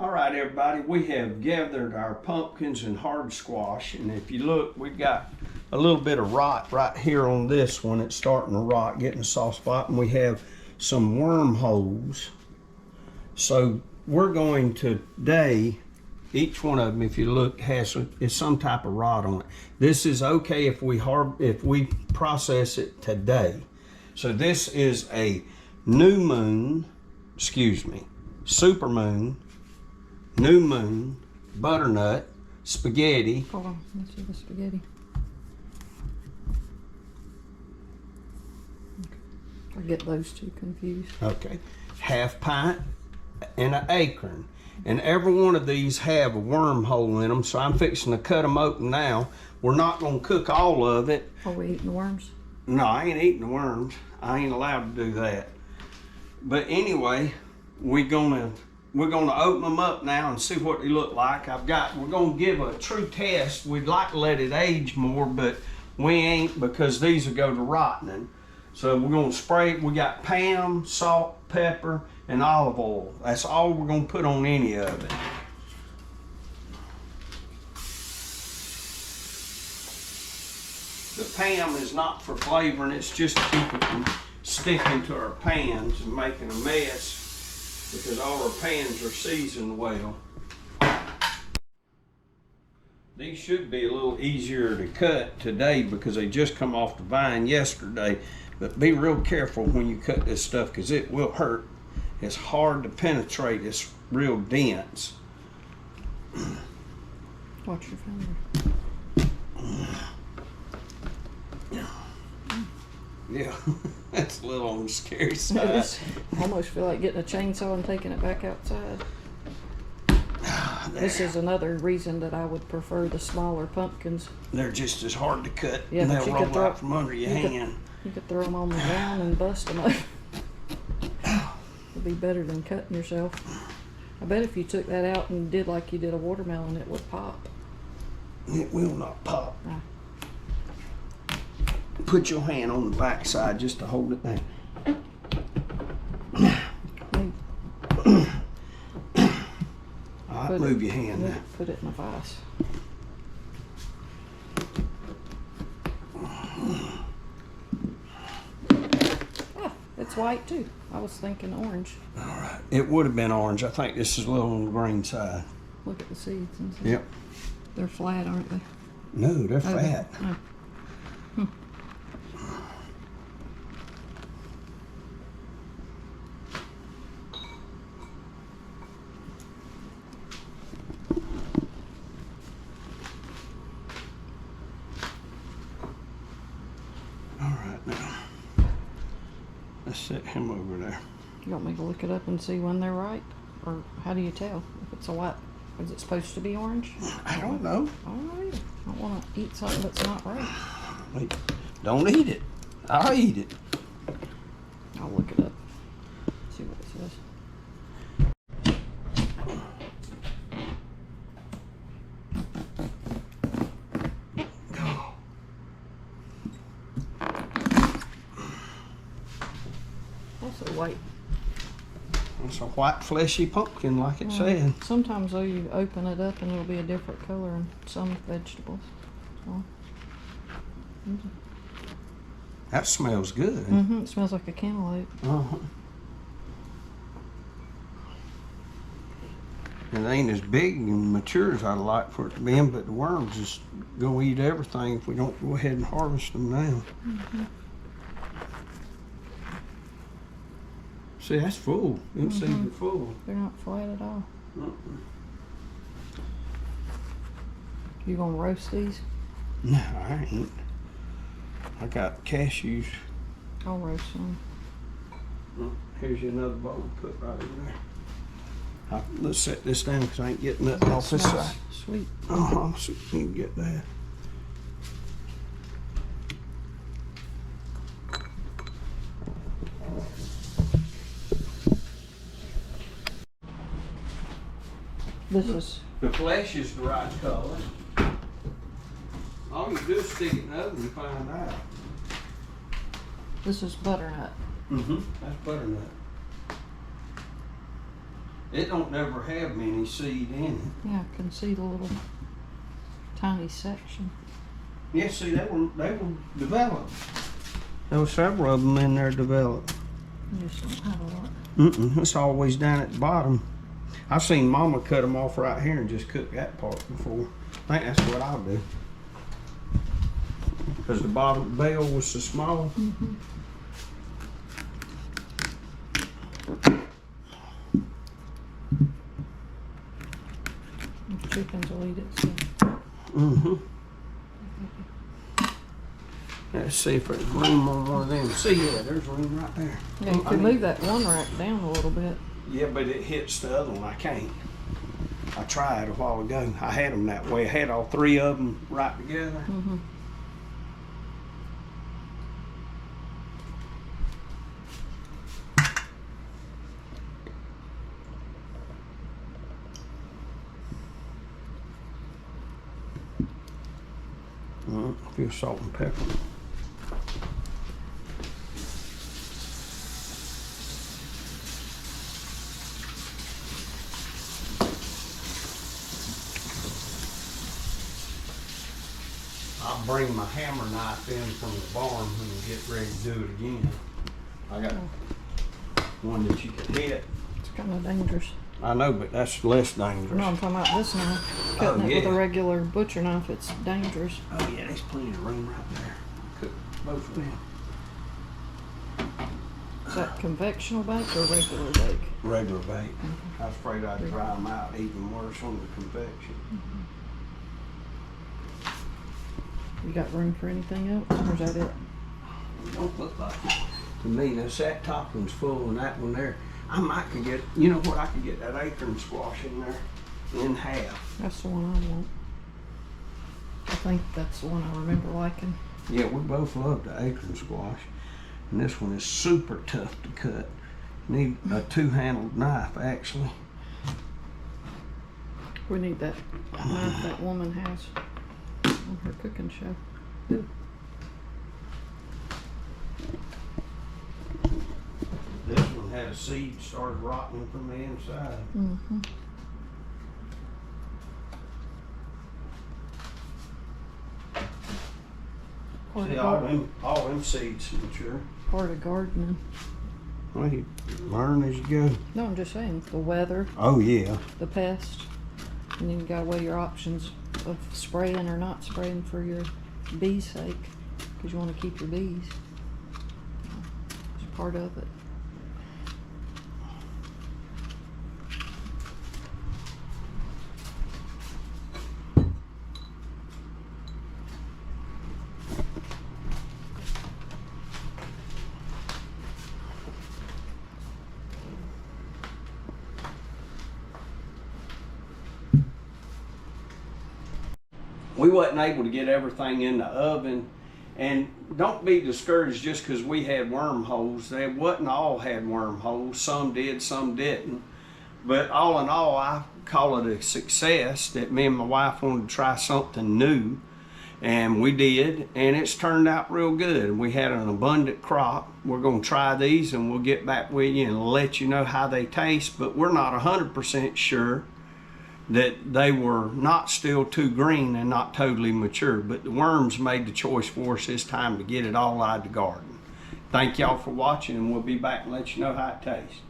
All right, everybody, we have gathered our pumpkins and hard squash, and if you look, we've got a little bit of rot right here on this one. It's starting to rot, getting a soft spot, and we have some wormholes. So we're going to today, each one of them, if you look, is some type of rot on it. This is okay if we process it today. So this is a new moon, super moon, new moon, butternut, spaghetti. Hold on, let's see the spaghetti. Okay. I get those two confused. Okay. Half pint and an acorn. And every one of these have a wormhole in them, so I'm fixing to cut them open now. We're not going to cook all of it. Are we eating the worms? No, I ain't eating the worms. I ain't allowed to do that. But anyway, we're gonna open them up now and see what they look like. We're gonna give a true test. We'd like to let it age more, but we ain't, because these will go to rotting. So we're gonna spray. We got Pam, salt, pepper, and olive oil. That's all we're gonna put on any of it. The Pam is not for flavoring, it's just to keep it from sticking to our pans and making a mess, because all our pans are seasoned well. These should be a little easier to cut today because they just come off the vine yesterday. But be real careful when you cut this stuff because it will hurt. It's hard to penetrate. It's real dense. Watch your finger. Yeah, that's a little on the scary side. It is. I almost feel like getting a chainsaw and taking it back outside. This is another reason that I would prefer the smaller pumpkins. They're just as hard to cut, yeah, and they'll roll out from under your hand. You could throw them on the ground and bust them up. It'd be better than cutting yourself. I bet if you took that out and did like you did a watermelon, it would pop. It will not pop. Ah. Put your hand on the back side just to hold it down. All right, move your hand now. Put it in a vise. Oh, it's white too. I was thinking orange. All right. It would have been orange. I think this is a little on the green side. Look at the seeds and stuff. Yep. They're flat, aren't they? No, they're fat. Oh. Let's set him over there. You want me to look it up and see when they're ripe? Or how do you tell if it's a white? Is it supposed to be orange? I don't know. All right. I don't want to eat something that's not right. Wait, don't eat it. I'll eat it. I'll look it up. See what it says. Also white. It's a white fleshy pumpkin like it said. Sometimes though you open it up and it'll be a different color in some vegetables. So. That smells good. It smells like a cantaloupe. It ain't as big and mature as I'd like for it to be, but the worms just go eat everything if we don't go ahead and harvest them now. See, that's full. Them seeds are full. They're not flat at all. You gonna roast these? No, I ain't. I got cashews. I'll roast them. Here's you another bowl to put right in there. Let's set this down because I ain't getting nothing off this side. Sweet. So you can get that. The flesh is the right color. All you do is stick it in the oven and find out. This is butternut. That's butternut. It don't never have many seed in it. Yeah, I can see the little tiny section. Yeah, see, they were developed. There were several of them in there developed. You just don't have a lot. It's always down at the bottom. I've seen Mama cut them off right here and just cook that part before. I think that's what I'll do. Because the bottom bell was so small. The chickens will eat it. So. Let's see if there's room on one of them. See, yeah, there's room right there. Yeah, you can move that one rack down a little bit. Yeah, but it hits the other one. I can't. I tried a while ago. I had them that way. I had all three of them right together. A few salt and pepper. I'll bring my hammer knife in from the barn when we get ready to do it again. I got one that you can hit. It's kind of dangerous. I know, but that's less dangerous. No, I'm talking about this knife. Cutting it with a regular butcher knife, it's dangerous. Oh yeah, there's plenty of room right there. Cook both of them. Is that convectional bake or regular bake? Regular bake. I was afraid I'd dry them out even worse on the convection. You got room for anything else, or is that it? Don't look like it. To me, that top one's full and that one there. I might could get, you know what, I could get that acorn squash in there in half. That's the one I want. I think that's the one I remember liking. Yeah, we both love the acorn squash. And this one is super tough to cut. Need a two-handled knife, actually. We need that knife that woman has on her cooking show. Ooh. This one had a seed started rotting from the inside. See, all them seeds mature. Part of gardening. Well, you learn as you go. No, I'm just saying, the weather, Oh, yeah. the pest, and then you gotta weigh your options of spraying or not spraying for your bees' sake, because you want to keep your bees. It's part of it. We wasn't able to get everything in the oven, and don't be discouraged just because we had wormholes. They wasn't all had wormholes. Some did, some didn't. But all in all, I call it a success that me and my wife wanted to try something new, and we did, and it's turned out real good. We had an abundant crop. We're going to try these, and we'll get back with you and let you know how they taste, but we're not 100% sure that they were not still too green and not totally mature, but the worms made the choice for us this time to get it all out of the garden. Thank y'all for watching, and we'll be back and let you know how it tastes.